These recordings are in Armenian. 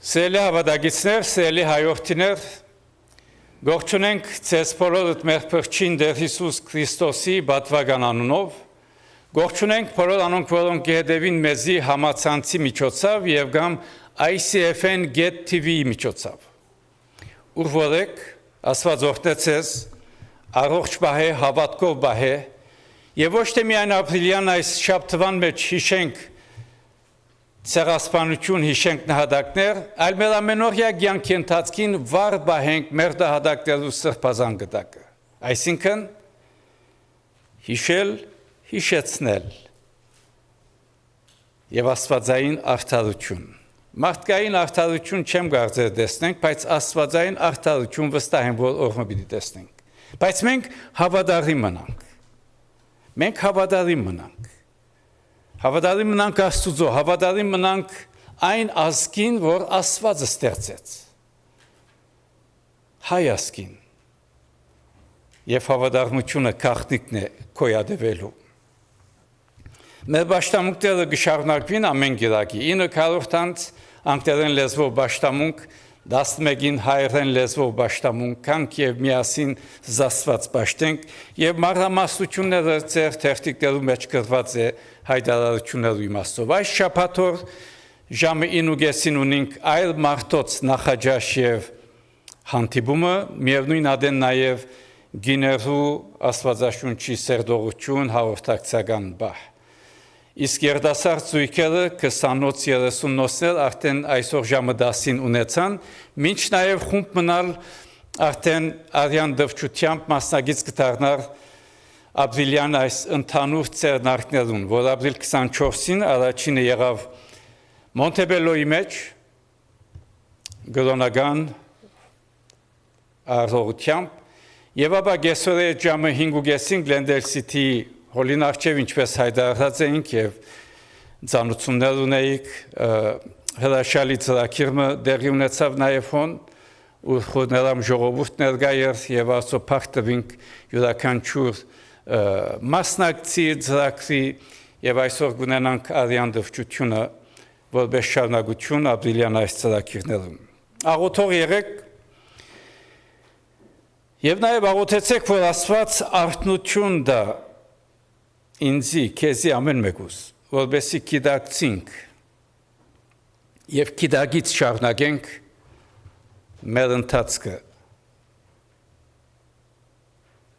Սիրելի հավատագիցներ, սիրելի հայրենիներ, ողջունենք ձեզ բոլորդ մեր Փրկին Տեր Հիսուս Քրիստոսի պատվական անունով, ողջունենք բոլոր անոնք, որոնք գեհդեվին մեզի համացանցի միջոցով եւ կամ ICFN.TV միջոցով։ Ուր որեք Աստված օրհնեցես, առողջ բահե, հավատքով բահե, եւ ոչ թե միայն ապրիլյան այս շաբթվան մեջ հիշենք ցեղասպանություն հիշենք նահատակներ, այլ մեր ամենօրյա կյանքի ընթացքին վառ բահենք մեր նահատակներու սրբազան գտակը։ Այսինքն հիշել, հիշեցնել եւ աստվածային արդարություն։ Մարդկային արդարություն չեմ կարծեր տեսնենք, բայց աստվածային արդարություն վստահ եմ, որ օրհը պիտի տեսնենք։ Բայց մենք հավատարիմ մնանք։ Մենք հավատարիմ մնանք։ Հավատարիմ մնանք Աստծո, հավատարիմ մնանք այն ազգին, որ Աստվածը ստեղծեց։ Հայ ազգին։ Եվ հավատարմությունը գաղտնիքն է կոյադևելու։ Մեր պաշտամունքները կշարունակվին ամեն գիրակի։ 900 անց անգլերեն լեզվով պաշտամունք, 11-ին հայերեն լեզվով պաշտամունք, կանք եւ միասին զասված պաշտենք եւ մանրամասնությունները ձեր թերթիկներու մեջ գրված է հայտարարություններու իմաստով։ Այս շաբաթօր ժամը 9:30-ին ունենք այլ մարտոց նախաճաշ եւ հանդիպումը, միևնույն ադեն նաեւ գիներու աստվածաշունչի սերտողություն հաղորդակցական բահ։ Իսկ երդասարդ զույգերը 20-30 արդեն այսօր ժամը 10-ին ունեցան, մինչ նաև խումբ մնալ արդեն արյան դվչությամբ մասնագից կդառնար ապրիլյան այս ընդհանուր ցերնարկներուն, որ ապրիլ 24-ին առաջինը եղավ Մոնտեբելոյի մեջ գրոնական առողջությամբ եւ ապա գեսորե ժամը 5:30 Glendale City Հոլին արչև ինչպես հայտարարած էինք եւ ծանոթություններ ունեիք հրաշալի ծրագիրը դեղի ունեցավ նաեւ հոն ու խորներամ ժողովուրդ ներկա էր եւ ասո փախտվինք յուրաքանչյուր մասնակցի ծրագրի եւ այսօր գունենանք արյան դվչությունը որպես շարունակություն ապրիլյան այս ծրագիրներում աղոթող եղեք եւ նաեւ աղոթեցեք որ Աստված արթնություն դա ինձի, քեզի ամեն մեկուս, որբեսի կիդակցինք և կիդագից շարունակենք մեր ընթացքը,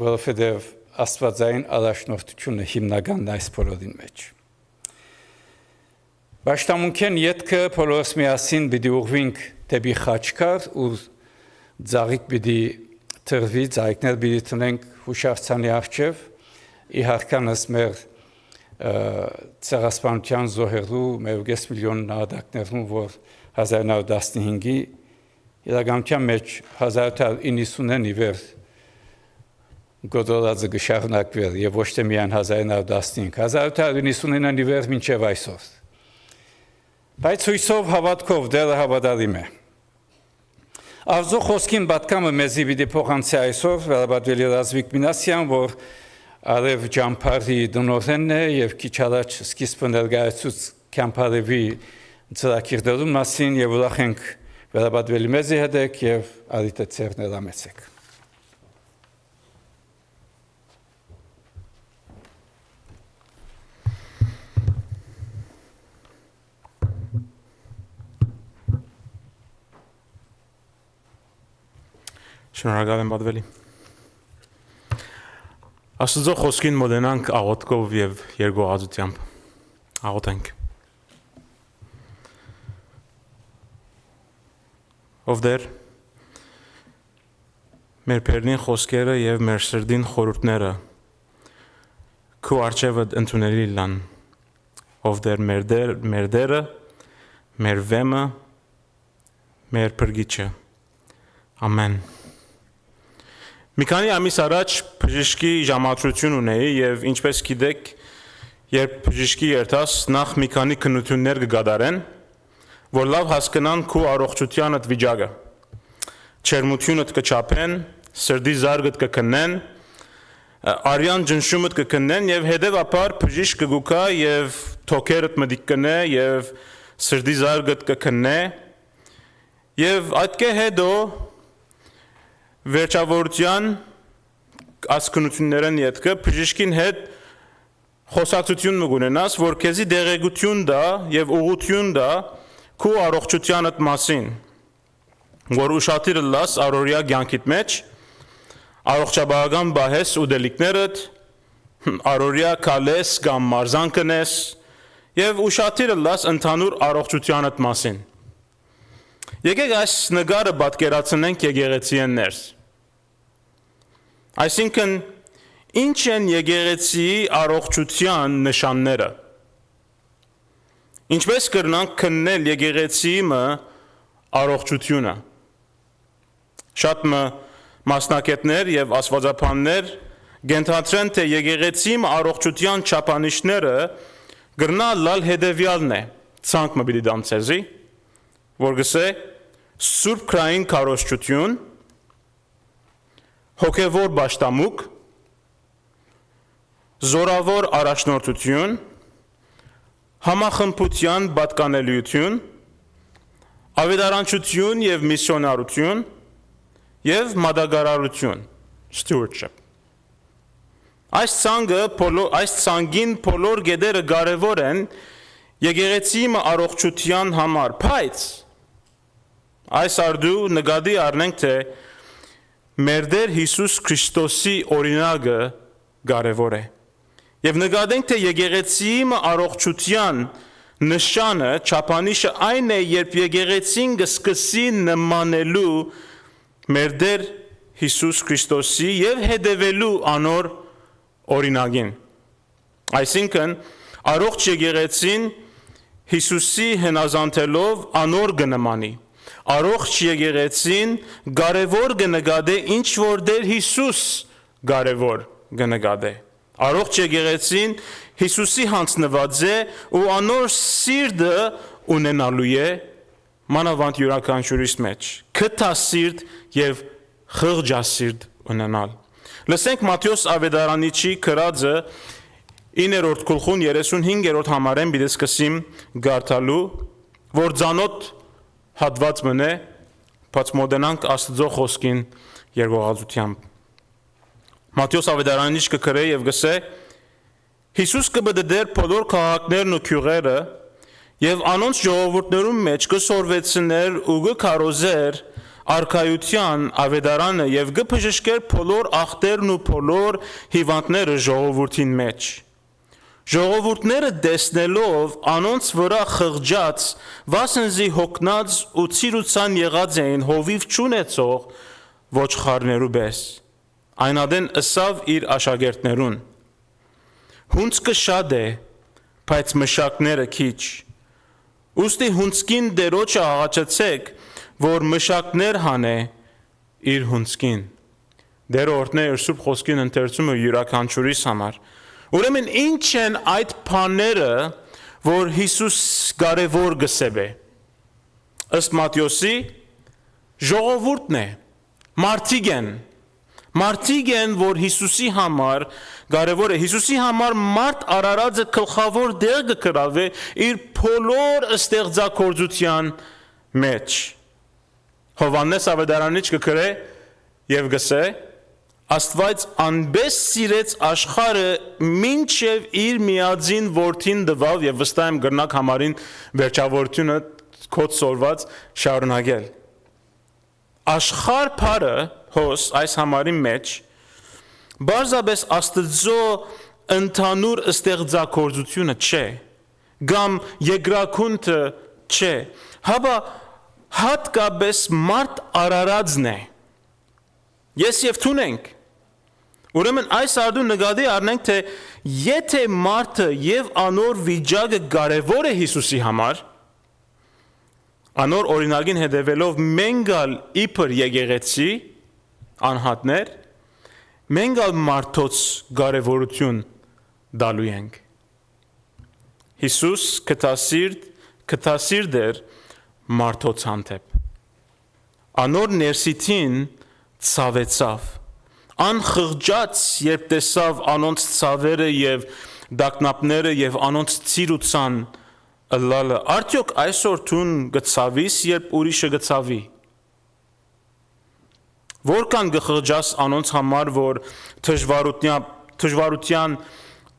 որովհետև աստվածային առաջնորդությունը հիմնականն այս բոլորին մեջ։ Պաշտամունքեն ետքը բոլորս միասին պիտի ուղղվենք դեպի Խաչքար, ուր ծաղիկ պիտի թրվի, ծաղիկներ պիտի տնենք հուշարձանի առջև, իհարկանս մեր ցեղասպանության զոհերու մեր 6 միլիոն նահատակներուն, որ 1915-ի իրականության մեջ 1890-ին իվեր գոդորածը գշարունակվեր եւ ոչ թե միայն 1915, 1899-ին իվեր մինչեւ այսօր։ Բայց հույսով հավատքով դերը հավատարիմ է։ Արզո խոսքին պատկամը մեզի պիտի փոխանցի այսօր վերաբերյալ Ռազվիկ Մինասյան, որ Արև ճամփարի դնորենն է եւ քիչ առաջ սկիզբը ներկայացուց կամփարեվի ծրագիրներում մասին եւ ուրախ ենք վերաբերվել մեզի հետ եւ արիտը ցերներամեցեք։ Շնորհակալ եմ Բադվելի։ Աստծո խոսքին մոտենանք աղոթքով եւ երգողացությամբ։ Աղոթենք։ Ով դեր մեր բերնին խոսքերը եւ մեր սրդին խորհուրդները քո արժեվդ ընդունելի լան։ Ով դեր մեր դերը, մեր վեմը, մեր փրկիչը։ Ամեն։ Մի քանի ամիս առաջ բժշկի ժամադրություն ունեի եւ ինչպես գիտեք, երբ բժշկի երթաս նախ մի քանի քննություններ կգադարեն, որ լավ հասկանան քո առողջությանդ վիճակը։ Չերմությունդ կչափեն, սրդի զարգդ կքննեն, արյան ջնշումդ կքննեն եւ հետեւաբար բժիշկ կգուկա եւ թոքերդ մտիկ կնե եւ սրդի զարգդ կքննե Եվ այդքե հետո վերջավորության ասկնություններն ետքը բժիշկին հետ խոսակցություն մգունենաս, որ քեզի դեղեցություն դա եւ ուղղություն դա քո առողջությանդ մասին, որ ուշադիր լաս առօրյա կյանքիդ մեջ, առողջապահական բահես ու դելիկներդ, առօրյա կալես կամ մարզան կնես եւ ուշադիր լաս ընդհանուր առողջությանդ մասին։ Եկեք այս նկարը պատկերացնենք եկեղեցիեն ներս։ Այսինքն ինչ են եկեղեցիի առողջության նշանները։ Ինչպես կրնանք քննել եկեղեցիի առողջությունը։ Շատ մասնակիցներ եւ աստվածապաններ գենթացրեն թե եկեղեցիի առողջության չափանիշները գրնալ հետեւյալն է։ Ցանկ մը պիտի դամ ցեզի, որ գսե սուրբ քրային քարոզչություն, հոգևոր պաշտամուկ, զորավոր առաջնորդություն, համախմբության պատկանելիություն, ավետարանչություն եւ միսիոնարություն եւ մատակարարություն, stewardship։ Այս ցանգին բոլոր գեդերը կարևոր են եկեղեցիի առողջության համար, բայց այս արդու նկատի առնենք թե մեր Տեր Հիսուս Քրիստոսի օրինակը կարևոր է։ Եվ նկատենք թե եկեղեցիի առողջության նշանը, չափանիշը այն է, երբ եկեղեցին կսկսի նմանելու մեր Տեր Հիսուս Քրիստոսի եւ հետևելու անոր օրինակին։ Այսինքն առողջ եկեղեցին Հիսուսի հնազանդելով անոր կնմանի։ Առողջ եկեղեցին կարևոր կնկատե ինչ որ Տեր Հիսուս կարևոր կնկատե։ Առողջ եկեղեցին Հիսուսի հանձնված է ու անոր սիրտը ունենալու է մանավանդ յուրաքանչյուրիս մեջ։ Քթասիրտ եւ խղճասիրտ ունենալ։ Լսենք Մատթեոս ավետարանիչի գրածը 9-րդ գլխուն 35-րդ համարեն պիտի սկսեմ գարտալու, որ ցանոթ հատված մնե, բայց մոդենանք Աստծո խոսքին երգողացությամբ։ Մատթեոս ավետարանիչ կգրե եւ գսե. Հիսուս կբդդեր բոլոր քաղաքներն ու գյուղերը եւ անոնց ժողովուրդներում մեջ կսորվեցներ ու կքարոզեր արքայության ավետարանը եւ կբժշկեր բոլոր ախտերն ու բոլոր հիվանդները ժողովրդին մեջ։ Ժողովուրդները տեսնելով անոնց վրա խղճած, վասնզի հոգնած ու ցիրուցան եղած էին հովիվ չունեցող ոչխարներու պես։ Այնադեն ըսավ իր աշակերտներուն. Հունցքը շատ է, բայց մշակները քիչ։ Ուստի հունցքին դերոջը աղաչեցեք, որ մշակներ հանե իր հունցքին։ Դերը օրհներ Սուրբ Խոսքին ընթերցումը յուրաքանչյուրիս համար։ Ուրեմն ինչ են այդ բաները, որ Հիսուս կարևոր գսեւ է։ Ըստ Մատթեոսի ժողովուրդն է, մարդիկ են, որ Հիսուսի համար կարևոր է։ Հիսուսի համար մարդ արարածը գլխավոր դեր կգրավե իր բոլոր ստեղծագործության մեջ։ Հովհաննես ավետարանիչ կգրե եւ գսե. Աստված անպես սիրեց աշխարհը, մինչև իր միածին որդին տվավ եւ վստահ եմ գրնակ համարին վերջավորությունը կոդ սորված շարունակել։ Աշխարհ բարը հոս այս համարի մեջ բարձրապես Աստծո ընդհանուր ստեղծագործությունը չէ, կամ երկրակունթը չէ, հապա հատկապես մարդ արարածն է։ Ես եւ թունենք։ Ուրեմն այս արդու նկատի առնենք, թե եթե մարդը եւ անոր վիճակը կարևոր է Հիսուսի համար, անոր օրինակին հետևելով մենգալ իբր եկեղեցի անհատներ, մենգալ մարդոց կարևորություն դալու ենք։ Հիսուս կտասիրտ էր մարդոց հանդեպ։ Անոր ներսիթին ցավեցավ, անխղճած երբ տեսավ անոնց ցավերը եւ դակնապները եւ անոնց ցիրուցան ըլլալը, արդյոք այսօր թուն գցավիս, երբ ուրիշը գցավի։ Որքան գխղճաս անոնց համար, որ թժվարության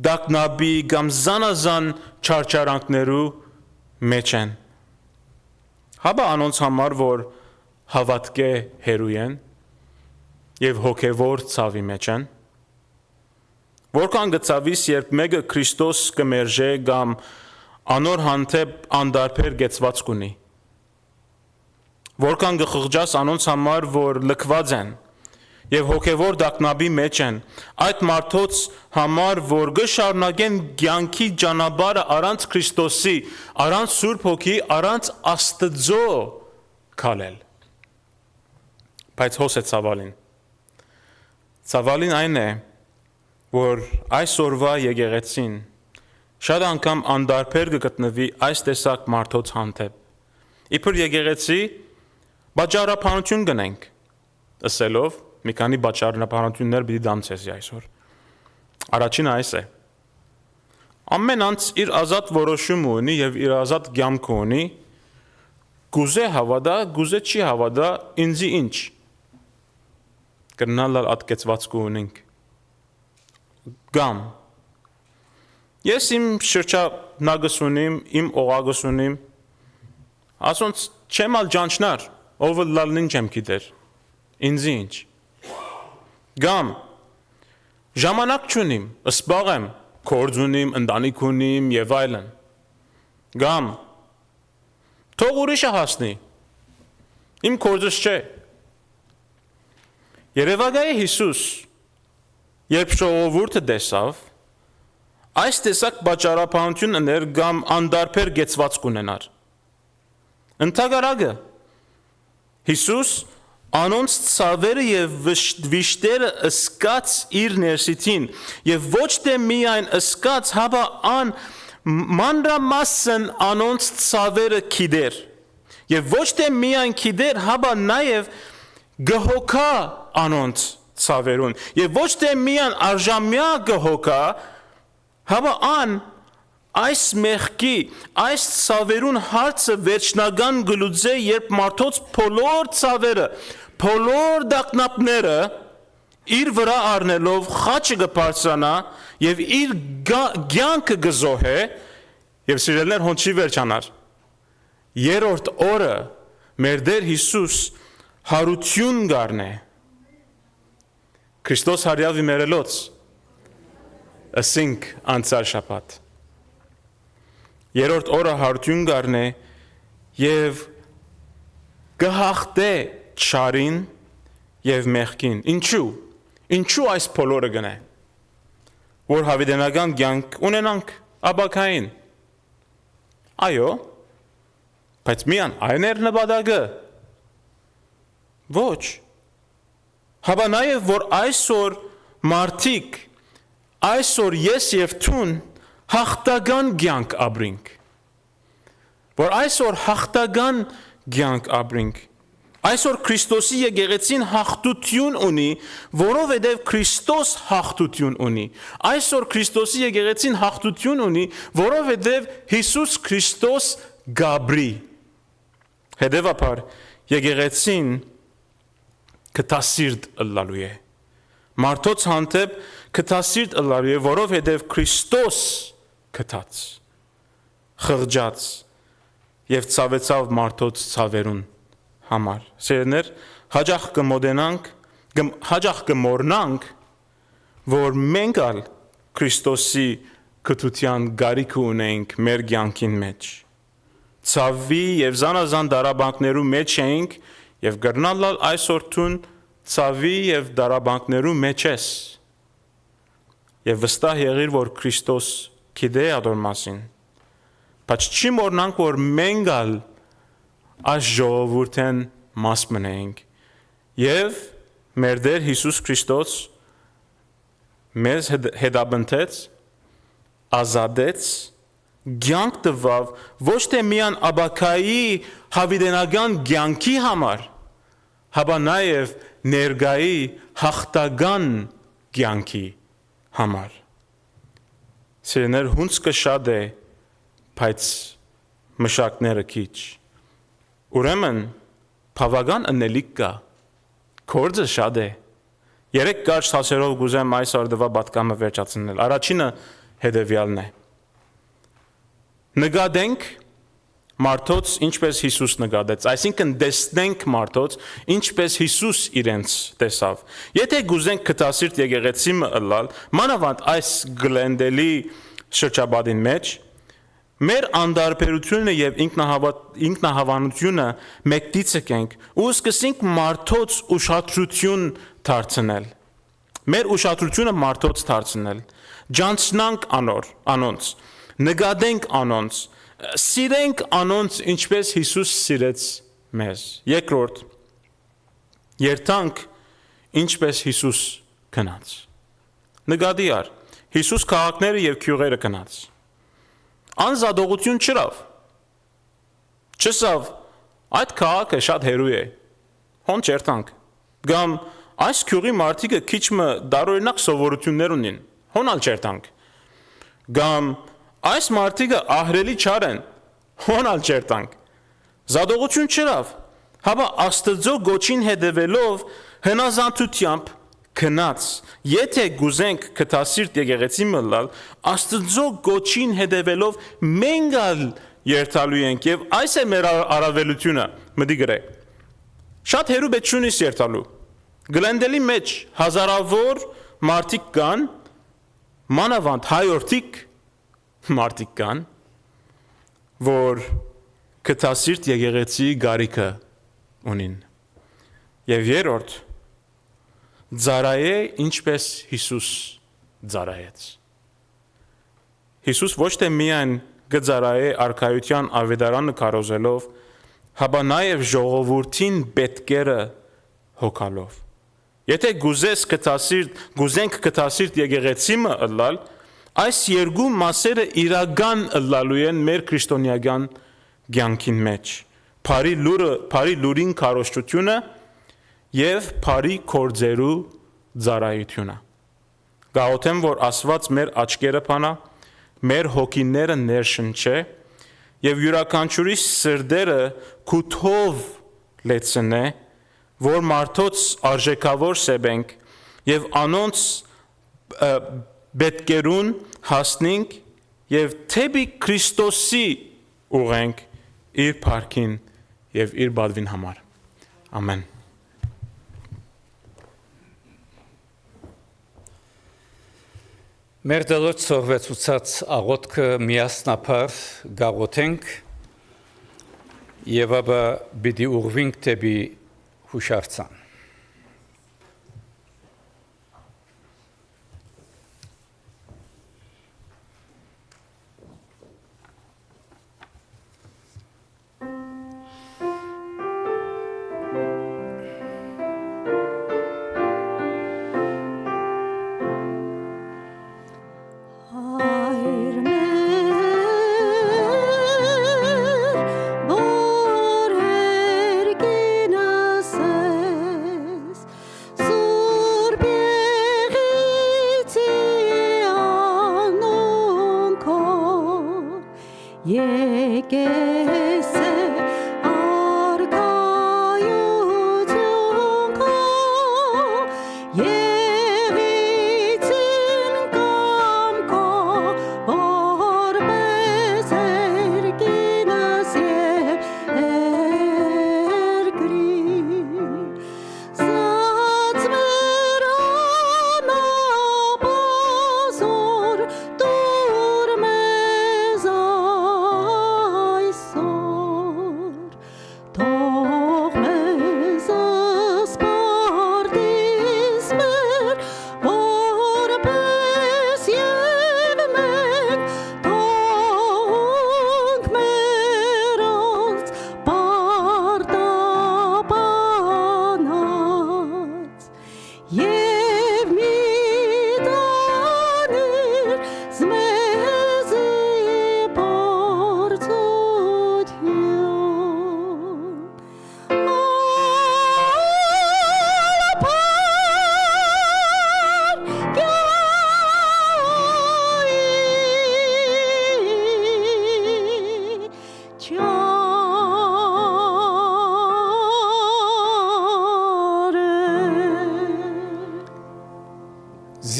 դակնաբի կամ զանազան չարչարանքներու մեջ են։ Հաբա անոնց համար, որ հավատքե հերու են եւ հոգեվոր ցավի մեջ են։ Որքան գծավիս, երբ մեկը Քրիստոս կմերժե կամ անոր հանդեպ անդարբեր գեցված կունի։ Որքան գխղճաս անոնց համար, որ լքված են եւ հոգեվոր դակնաբի մեջ են, այդ մարդոց համար, որ գշարունակեն կյանքի ճանապարհը առանց Քրիստոսի, առանց Սուրբ Հոգի, առանց Աստծո քալել։ Բայց հոս է ցավալին։ Ցավալին այն է, որ այսօրվա եկեղեցին շատ անգամ անդարբեր կգտնվի այս տեսակ մարդոց հանդեպ։ Իբր եկեղեցի բաճարապանություն գնենք, ըսելով մի քանի բաճարապանություններ պիտի դամցեսի այսօր։ Առաջինը այս է. ամեն անց իր ազատ որոշում ունի եւ իր ազատ կյանք ունի, գուզե հավատա, գուզե չի հավատա, ինձի ինչ։ Կրնալալ ատկեցված կունենք։ Գամ։ Ես իմ շրջանագս ունիմ, իմ օղագս ունիմ, ասոնց չեմ ալ ջանչնար, ով լալնին չեմ գիտեր, ինձի ինչ։ Գամ, ժամանակ չունիմ, ըսպաղ եմ, կորձ ունիմ, ընտանիք ունիմ եւ այլն։ Գամ, թող ուրիշը հասնի, իմ կորձս չէ։ Երևակայի Հիսուս, երբ ժողովուրդը տեսավ, այս տեսակ բաճարապանություն ուներ կամ անդարբեր գեցված կունենար։ Ընդհակառակը Հիսուս անոնց ցավերը եւ վիշտերը ըսկաց իր ներսիտին եւ ոչ թե միայն ըսկաց, հապա մանրամասն անոնց ցավերը քիդեր եւ ոչ թե միայն քիդեր, հապա նաեւ գհոքա անոնց ցավերուն եւ ոչ թե միայն արժամյա գհոքա, հապա այս մեղքի, այս ցավերուն հարցը վերջնական գլուծե, երբ մարդոց բոլոր ցավերը, բոլոր դակնապները իր վրա առնելով խաչը կբարձրանա եւ իր կյանքը կզոհե եւ սիրելներ հոնչի վերջանար։ Երրորդ օրը մեր Տեր Հիսուս հարություն գարնե։ Քրիստոս հարյավի մերելոց ասինք անցար շաբաթ։ Երրորդ օրը հարություն գարնե եւ գահախտե չարին եւ մեղքին։ Ինչու այս բոլորը գնե։ Որ հավիտենական կյանք ունենանք աբակային։ Այո, բայց միան այն էր նպատակը։ Ոչ։ Հապա նաեւ որ այսօր մարդիկ, այսօր ես եւ թուն հաղթական կյանք ապրենք, որ այսօր հաղթական կյանք ապրենք, այսօր Քրիստոսի եկեղեցին հաղթություն ունի, որովհետև Քրիստոս հաղթություն ունի, այսօր Քրիստոսի եկեղեցին հաղթություն ունի, որովհետև Հիսուս Քրիստոս գաբրի, հետևաբար եկեղեցին կտասիրտ ըլլալու է, մարդոց հանդեպ կտասիրտ ըլլալու է, որովհետև Քրիստոս կտած, խղճած և ծավեցավ մարդոց ծավերուն համար։ Սերներ, հաջախ կմոդենանք, հաջախ կմորնանք, որ մենք ալ Քրիստոսի կտության գարիք ունենք մեր կյանքին մեջ։ Ծավի և զանազան դարաբանքներու մեջ էինք և գրնալալ այսօր թուն ծավի և դարաբանքներու մեջ ես։ Եվ վստահ եղիր, որ Քրիստոս գիտե ադոր մասին, բայց չի մոռնանք, որ մենք ալ այս ժողովուրդեն մաս մնենք եւ մեր Տեր Հիսուս Քրիստոս մեզ հետապնդեց, ազատեց, կյանք տվավ ոչ թե միայն աբակայի հավիտենական կյանքի համար, հապա նաեւ ներգայի հաղթական կյանքի համար։ Սիրներ, հունցքը շատ է, բայց մշակները քիչ։ Ուրեմն բավական ընելիք կա Գործը շատ է։ Երեք կարճ հասերով գուզեմ այս արդվա պատկամը վերջացնել։ Առաջինը հետևյալն է։ Նկատենք մարդոց ինչպես Հիսուս նկատեց, այսինքն տեսնենք մարդոց ինչպես Հիսուս իրենց տեսավ։ Եթե գուզենք կտասիրտ եկեղեցի մըլալ, մանավանդ այս գլենդելի շրջապատին մեջ, մեր անդարբերությունը եւ ինքնահավանությունը մեկտիցը կենք ու սկսենք մարդոց ուշադրություն դարձնել։ Մեր ուշադրությունը մարդոց դարձնել։ Ջանցնանք անոնց, նկատենք անոնց, սիրենք անոնց ինչպես Հիսուս սիրեց մեզ։ Երկրորդ, երթանք ինչպես Հիսուս քնած։ Նկատի առ, Հիսուս քաղաքները եւ գյուղերը քնած։ Անզադողություն չրավ։ Չսավ, այդ քաղաքը շատ հերու է։ Հոն չերթանք։ Գամ այս գյուղի մարդիկը քիչ մը դարօրինակ սովորություններ ունին։ Հոնալ չերթանք։ Գամ այս մարդիկը ահրելի չար են, հոնալ չերտանք, զադողություն չրավ, հապա աստծո գոչին հետևելով հնազանդությամբ քնած, եթե գուզենք կտասիրտ եկեղեցի մլալ, աստծո գոչին հետևելով մենք ալ երթալու ենք եւ այս է մեր առավելությունը, մտի գրե։ Շատ հերու պետք չունիս երթալու։ Գլենդելի մեջ հազարավոր մարդիկ կան, մանավանդ հայորդիկ մարդիկ կան, որ կտասիրտ եկեղեցի գարիքը ունին։ Եվ երրորդ, ծառայե ինչպես Հիսուս ծառայեց։ Հիսուս ոչ թե միայն կծառայե արքայության ավետարանը քարոզելով, հապա նաև ժողովրդին պետքերը հոգալով։ Եթե գուզենք կտասիրտ եկեղեցի մըլալ, այս երկու մասերը իրական ըլլալու են մեր քրիստոնեական կյանքին մեջ։ Փարի լուրին քարոզչությունը եւ փարի կորձերու ծառայությունը։ Գաղութեմ, որ Աստված մեր աչքերը փանա, մեր հոգիները ներշնչե եւ յուրաքանչյուրի սրտերը քութով լեցնե, որ մարդոց արժեքավոր սեբենք եւ անոնց պետքերուն հասնենք եւ թեպի Քրիստոսի ուղենք իր փառքին եւ իր բադվին համար։ Ամեն։ Մեր դելոց սովեցուցած աղոտքը միասնապար գաղոթենք եւ ապա պիտի ուղվենք թեպի հուշարձան։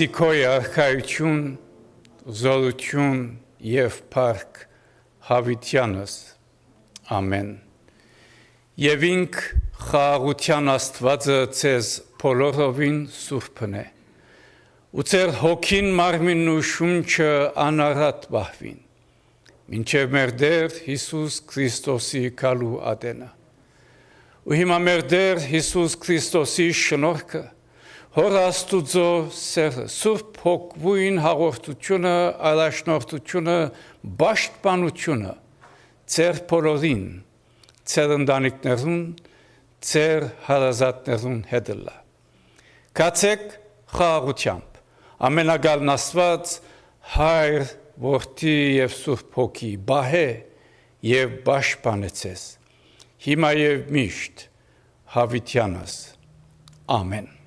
որպեսզի քո արքայություն, զորություն եւ փառք հավիտյանս։ Ամեն։ Եվ ինք խաղաղության Աստվածը ցեզ բոլորովին սուրբն է։ Ու ձեր հոգին, մարմինն ու շունչը անարատ բահվին։ Մինչև մեր Տեր Հիսուս Քրիստոսի գալու ատենը։ Ու հիմա մեր Տեր Հիսուս Քրիստոսի շնորհքը, Հոր Աստուծո սերը, Սուրբ Հոգուին հաղորդությունը, առաջնորդությունը, պաշտպանությունը ձեր բոլորին, ձեր ընտանիքներուն, ձեր հարազատներուն հետ լա։ Կացեք խաղաղությամբ, ամենագալն Աստված, Հայր, Որդի եւ Սուրբ Հոգի, բահե եւ պաշտպանե ձեզ, հիմա եւ միշտ հավիտյանս։ Ամեն։